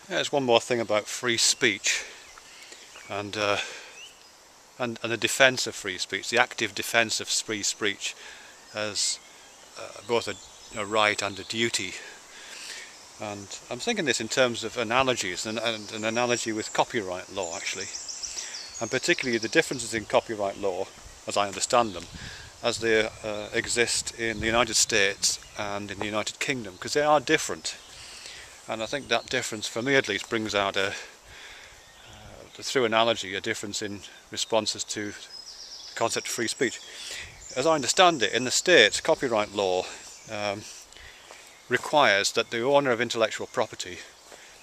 There's one more thing about free speech and the defence of free speech, the active defence of free speech as both a right and a duty. And I'm thinking this in terms of analogies, and an analogy with copyright law actually, and particularly the differences in copyright law, as I understand them, as they exist in the United States and in the United Kingdom, because they are different. And I think that difference, for me at least, brings out through analogy, a difference in responses to the concept of free speech. As I understand it, in the States, copyright law requires that the owner of intellectual property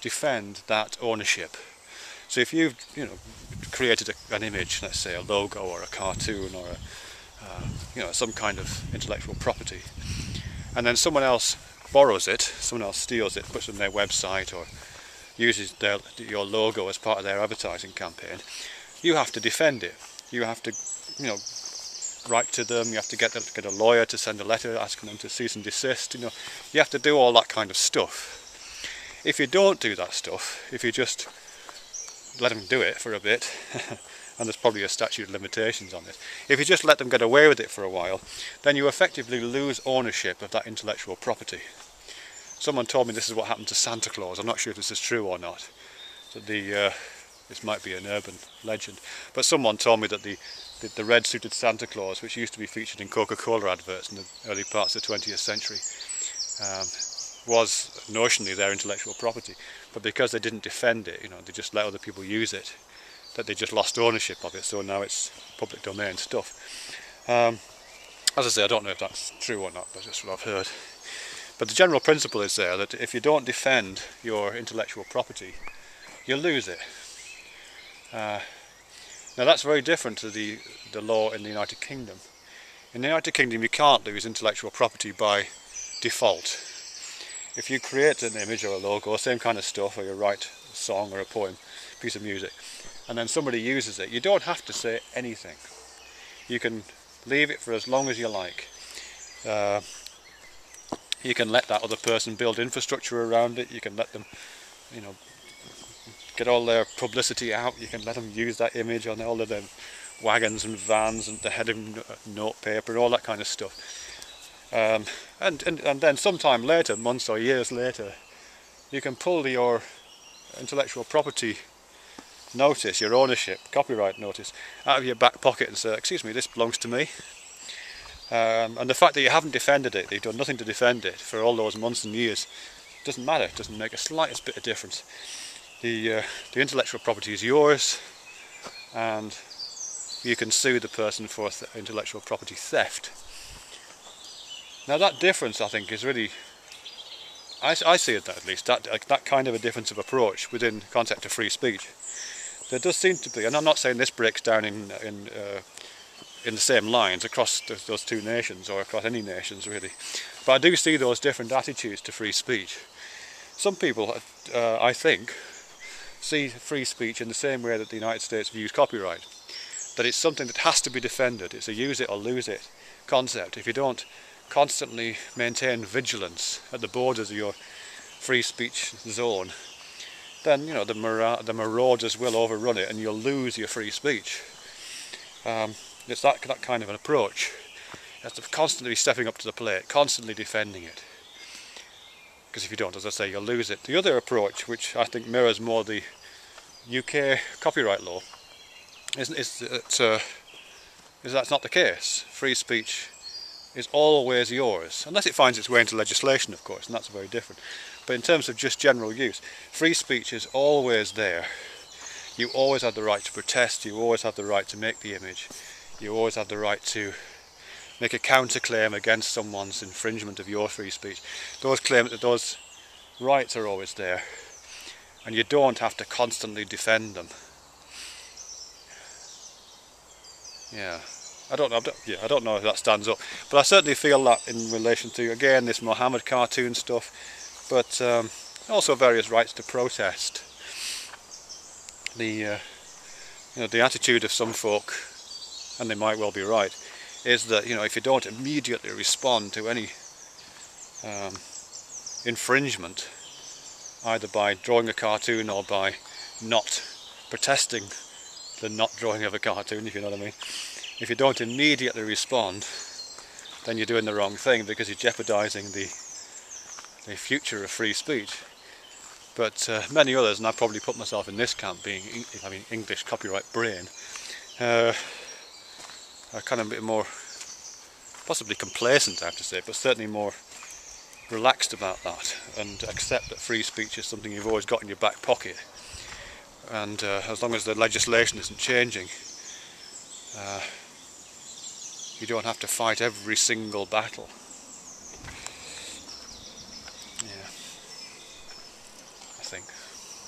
defend that ownership. So if you've created an image, let's say a logo or a cartoon or some kind of intellectual property, and then someone else borrows it, someone else steals it, puts it on their website or uses your logo as part of their advertising campaign, you have to defend it. You have to write to them, you have to get a lawyer to send a letter asking them to cease and desist. You have to do all that kind of stuff. If you don't do that stuff, if you just let them do it for a bit, and there's probably a statute of limitations on this, if you just let them get away with it for a while, then you effectively lose ownership of that intellectual property. Someone told me this is what happened to Santa Claus. I'm not sure if this is true or not. That this might be an urban legend, but someone told me that the red-suited Santa Claus, which used to be featured in Coca-Cola adverts in the early parts of the 20th century, was notionally their intellectual property. But because they didn't defend it, they just let other people use it, that they just lost ownership of it, so now it's public domain stuff. As I say, I don't know if that's true or not, but that's what I've heard. But the general principle is there that if you don't defend your intellectual property, you lose it. Now that's very different to the law in the United Kingdom. In the United Kingdom you can't lose intellectual property by default. If you create an image or a logo, same kind of stuff, or you write a song or a poem, piece of music, and then somebody uses it, you don't have to say anything. You can leave it for as long as you like. You can let that other person build infrastructure around it, you can let them, get all their publicity out, you can let them use that image on all of their wagons and vans and the heading notepaper and all that kind of stuff. And then sometime later, months or years later, you can pull your intellectual property notice, your ownership, copyright notice, out of your back pocket and say, excuse me, this belongs to me. And the fact that you haven't defended it, you've done nothing to defend it for all those months and years, doesn't matter, it doesn't make a slightest bit of difference. The intellectual property is yours, and you can sue the person for intellectual property theft. Now that difference, I think, is really, I see it at least, that kind of a difference of approach within the concept of free speech. There does seem to be, and I'm not saying this breaks down in the same lines across those two nations, or across any nations really, but I do see those different attitudes to free speech. Some people, I think, see free speech in the same way that the United States views copyright, that it's something that has to be defended. It's a use it or lose it concept. If you don't constantly maintain vigilance at the borders of your free speech zone, then the marauders will overrun it and you'll lose your free speech. It's that kind of an approach. You have to constantly be stepping up to the plate, constantly defending it. Because if you don't, as I say, you'll lose it. The other approach, which I think mirrors more the UK copyright law, is that's not the case. Free speech is always yours, unless it finds its way into legislation, of course, and that's very different. But in terms of just general use, free speech is always there. You always have the right to protest, you always have the right to make the image, you always have the right to make a counterclaim against someone's infringement of your free speech. Those rights are always there, and you don't have to constantly defend them. Yeah, I don't know if that stands up, but I certainly feel that in relation to, again, this Mohammed cartoon stuff, but also various rights to protest. The attitude of some folk, and they might well be right, is that if you don't immediately respond to any infringement either by drawing a cartoon or by not protesting the not drawing of a cartoon, if you know what I mean. If you don't immediately respond, then you're doing the wrong thing, because you're jeopardising the future of free speech. But many others, and I probably put myself in this camp, being having English copyright brain, are kind of a bit more, possibly complacent, I have to say, but certainly more relaxed about that, and accept that free speech is something you've always got in your back pocket. And as long as the legislation isn't changing, you don't have to fight every single battle.